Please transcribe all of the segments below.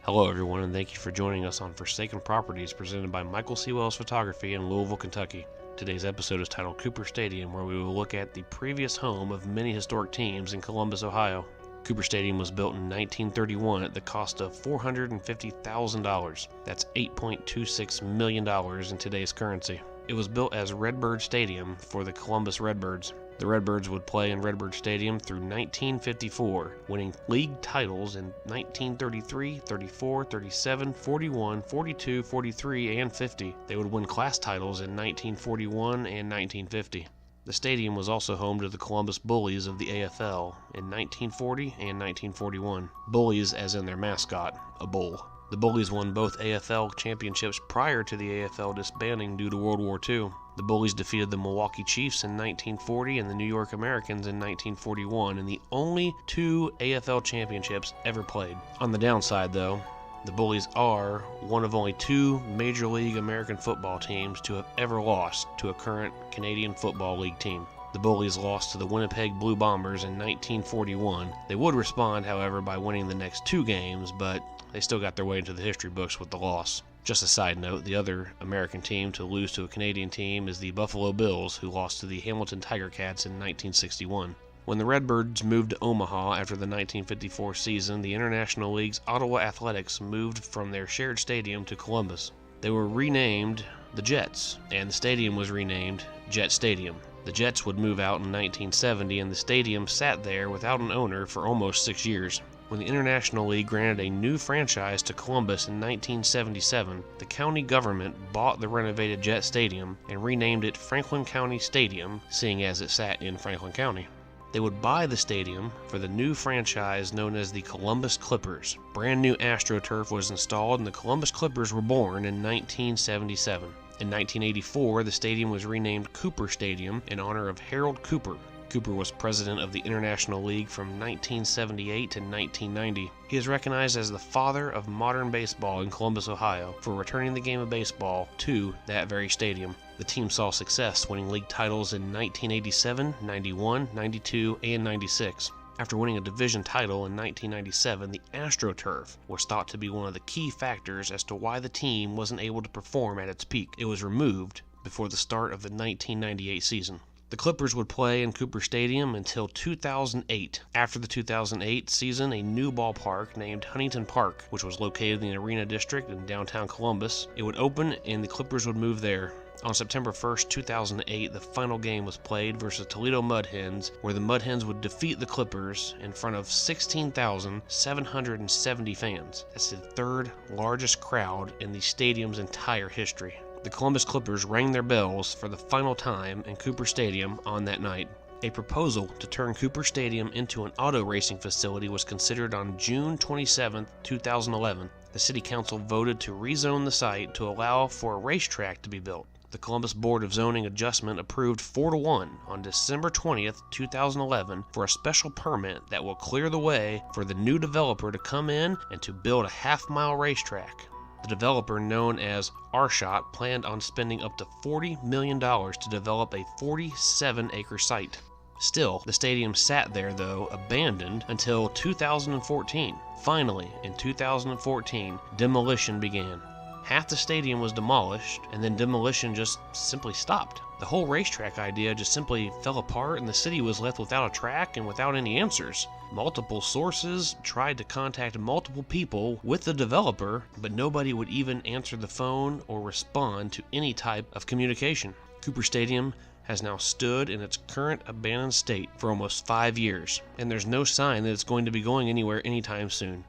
Hello everyone, and thank you for joining us on Forsaken Properties, presented by Michael C. Wells Photography in Louisville, Kentucky. Today's episode is titled Cooper Stadium, where we will look at the previous home of many historic teams in Columbus, Ohio. Cooper Stadium was built in 1931 at the cost of $450,000. That's $8.26 million in today's currency. It was built as Redbird Stadium for the Columbus Redbirds. The Redbirds would play in Redbird Stadium through 1954, winning league titles in 1933, 34, 37, 41, 42, 43, and 50. They would win class titles in 1941 and 1950. The stadium was also home to the Columbus Bullies of the AFL in 1940 and 1941. Bullies as in their mascot, a bull. The Bullies won both AFL championships prior to the AFL disbanding due to World War II. The Bullies defeated the Milwaukee Chiefs in 1940 and the New York Americans in 1941 in the only two AFL championships ever played. On the downside, though, the Bullies are one of only two Major League American football teams to have ever lost to a current Canadian Football League team. The Bullies lost to the Winnipeg Blue Bombers in 1941. They would respond, however, by winning the next two games, but they still got their way into the history books with the loss. Just a side note, the other American team to lose to a Canadian team is the Buffalo Bills, who lost to the Hamilton Tiger Cats in 1961. When the Redbirds moved to Omaha after the 1954 season, the International League's Ottawa Athletics moved from their shared stadium to Columbus. They were renamed the Jets, and the stadium was renamed Jet Stadium. The Jets would move out in 1970, and the stadium sat there without an owner for almost 6 years. When the International League granted a new franchise to Columbus in 1977, the county government bought the renovated Jet Stadium and renamed it Franklin County Stadium, seeing as it sat in Franklin County. They would buy the stadium for the new franchise known as the Columbus Clippers. Brand new AstroTurf was installed and the Columbus Clippers were born in 1977. In 1984, the stadium was renamed Cooper Stadium in honor of Harold Cooper. Cooper was president of the International League from 1978 to 1990. He is recognized as the father of modern baseball in Columbus, Ohio, for returning the game of baseball to that very stadium. The team saw success, winning league titles in 1987, 91, 92, and 96. After winning a division title in 1997, the AstroTurf was thought to be one of the key factors as to why the team wasn't able to perform at its peak. It was removed before the start of the 1998 season. The Clippers would play in Cooper Stadium until 2008. After the 2008 season, a new ballpark named Huntington Park, which was located in the Arena District in downtown Columbus, it would open and the Clippers would move there. On September 1st, 2008, the final game was played versus Toledo Mud Hens, where the Mud Hens would defeat the Clippers in front of 16,770 fans. That's the third largest crowd in the stadium's entire history. The Columbus Clippers rang their bells for the final time in Cooper Stadium on that night. A proposal to turn Cooper Stadium into an auto racing facility was considered on June 27, 2011. The City Council voted to rezone the site to allow for a racetrack to be built. The Columbus Board of Zoning Adjustment approved 4-1 on December 20th, 2011 for a special permit that will clear the way for the new developer to come in and to build a half-mile racetrack. The developer, known as R-Shot, planned on spending up to $40 million to develop a 47-acre site. Still, the stadium sat there, though, abandoned until 2014. Finally, in 2014, demolition began. Half the stadium was demolished, and then demolition just simply stopped. The whole racetrack idea just simply fell apart, and the city was left without a track and without any answers. Multiple sources tried to contact multiple people with the developer, but nobody would even answer the phone or respond to any type of communication. Cooper Stadium has now stood in its current abandoned state for almost 5 years, and there's no sign that it's going to be going anywhere anytime soon.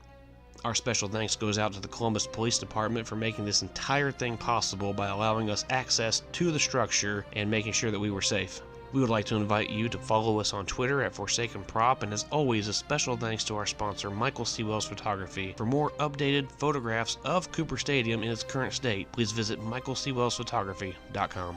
Our special thanks goes out to the Columbus Police Department for making this entire thing possible by allowing us access to the structure and making sure that we were safe. We would like to invite you to follow us on Twitter at Forsaken Prop, and as always, a special thanks to our sponsor, Michael C. Wells Photography. For more updated photographs of Cooper Stadium in its current state, please visit michaelcwellsphotography.com.